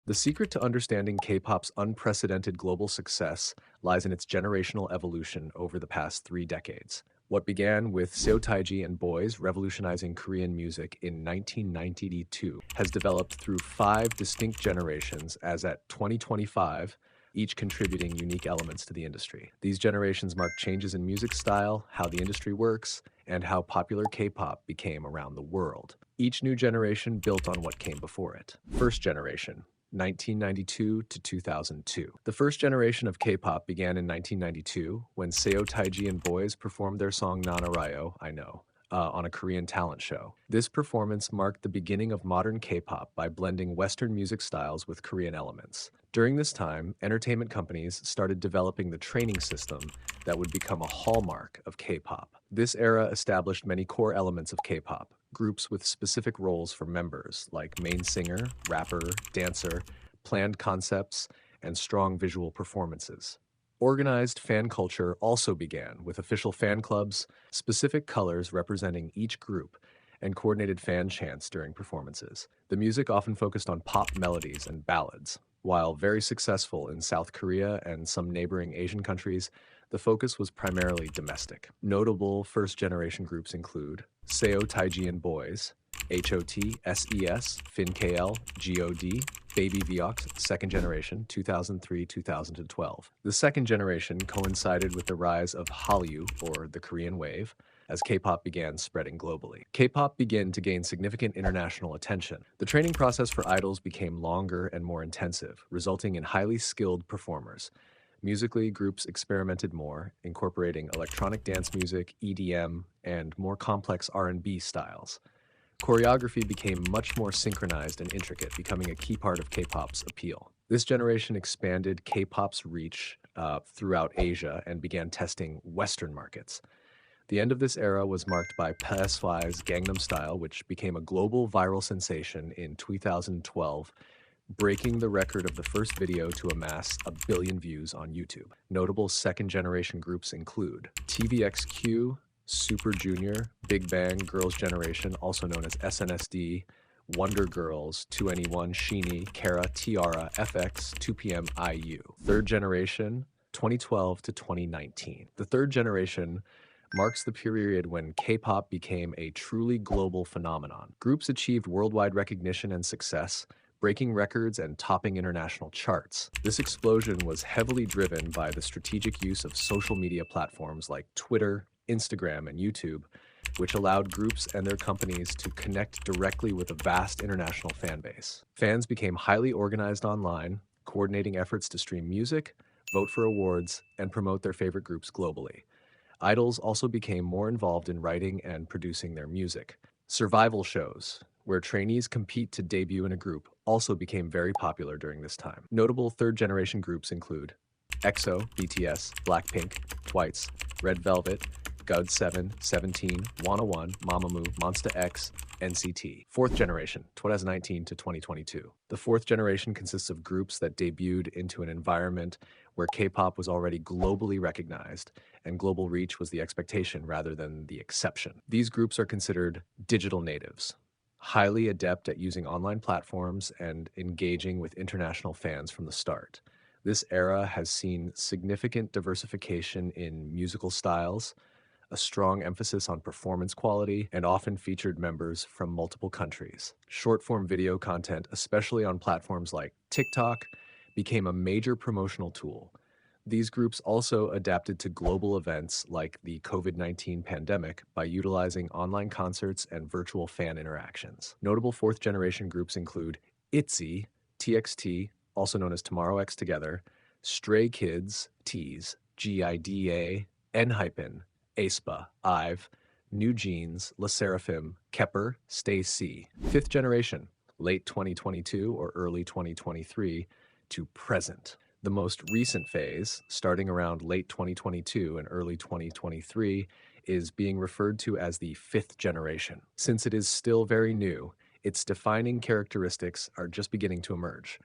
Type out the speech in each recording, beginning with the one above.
The secret to understanding K-pop's unprecedented global success lies in its generational evolution over the past 3 decades. What began with Seo Taiji and Boys revolutionizing Korean music in 1992 has developed through 5 distinct generations, as at 2025, each contributing unique elements to the industry. These generations mark changes in music style, how the industry works, and how popular K-pop became around the world. Each new generation built on what came before it. First generation, 1992 to 2002. The first generation of K-pop began in 1992 when Seo Taiji and Boys performed their song Nanarayo, I Know, on a Korean talent show. This performance marked the beginning of modern K-pop by blending Western music styles with Korean elements. During this time, entertainment companies started developing the training system that would become a hallmark of K-pop. This era established many core elements of K-pop, groups with specific roles for members, like main singer, rapper, dancer, planned concepts, and strong visual performances. Organized fan culture also began, with official fan clubs, specific colors representing each group, and coordinated fan chants during performances. The music often focused on pop melodies and ballads. While very successful in South Korea and some neighboring Asian countries, the focus was primarily domestic. Notable first-generation groups include Seo Taiji and Boys, HOT, SES, FinKL, GOD, Baby Viox, second generation, 2003-2012. The second generation coincided with the rise of Hallyu, or the Korean wave, as K-pop began spreading globally. K-pop began to gain significant international attention. The training process for idols became longer and more intensive, resulting in highly skilled performers. Musically, groups experimented more, incorporating electronic dance music, EDM, and more complex R&B styles. Choreography became much more synchronized and intricate, becoming a key part of K-pop's appeal. This generation expanded K-pop's reach throughout Asia and began testing Western markets. The end of this era was marked by PSY's Gangnam Style, which became a global viral sensation in 2012, breaking the record of the first video to amass 1 billion views on YouTube. Notable second-generation groups include TVXQ, Super Junior, Big Bang Girls' Generation, also known as SNSD, Wonder Girls, 2NE1, Sheenie, Kara, Tiara, FX, 2PM IU. Third generation, 2012 to 2019. The third generation marks the period when K-pop became a truly global phenomenon. Groups achieved worldwide recognition and success, breaking records and topping international charts. This explosion was heavily driven by the strategic use of social media platforms like Twitter, Instagram, and YouTube, which allowed groups and their companies to connect directly with a vast international fan base. Fans became highly organized online, coordinating efforts to stream music, vote for awards, and promote their favorite groups globally. Idols also became more involved in writing and producing their music. Survival shows, where trainees compete to debut in a group, also became very popular during this time. Notable third-generation groups include EXO, BTS, Blackpink, Twice, Red Velvet, GOT7, 17, 101, Mamamoo, Monsta X, NCT. Fourth generation, 2019 to 2022. The fourth generation consists of groups that debuted into an environment where K-pop was already globally recognized, and global reach was the expectation rather than the exception. These groups are considered digital natives, highly adept at using online platforms and engaging with international fans from the start. This era has seen significant diversification in musical styles, a strong emphasis on performance quality, and often featured members from multiple countries. Short-form video content, especially on platforms like TikTok, became a major promotional tool. These groups also adapted to global events like the COVID-19 pandemic by utilizing online concerts and virtual fan interactions. Notable fourth-generation groups include ITZY, TXT, also known as Tomorrow X Together, Stray Kids, Tease, GIDA, ENHYPEN, aespa, IVE, New Jeans, LE SSERAFIM, Kepper, Stay C. Fifth generation, late 2022 or early 2023 to present. The most recent phase, starting around late 2022 and early 2023, is being referred to as the fifth generation. Since it is still very new, its defining characteristics are just beginning to emerge.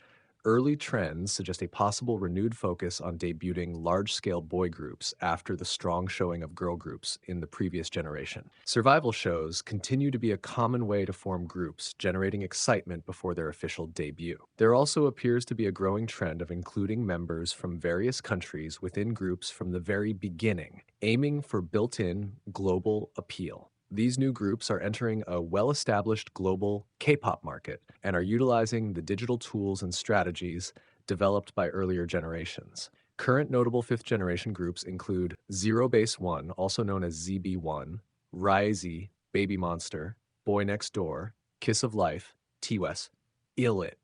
Early trends suggest a possible renewed focus on debuting large-scale boy groups after the strong showing of girl groups in the previous generation. Survival shows continue to be a common way to form groups, generating excitement before their official debut. There also appears to be a growing trend of including members from various countries within groups from the very beginning, aiming for built-in global appeal. These new groups are entering a well-established global K-pop market and are utilizing the digital tools and strategies developed by earlier generations. Current notable fifth-generation groups include Zero Base One, also known as ZB1, Rise, Baby Monster, Boy Next Door, Kiss of Life, T-West, Illit,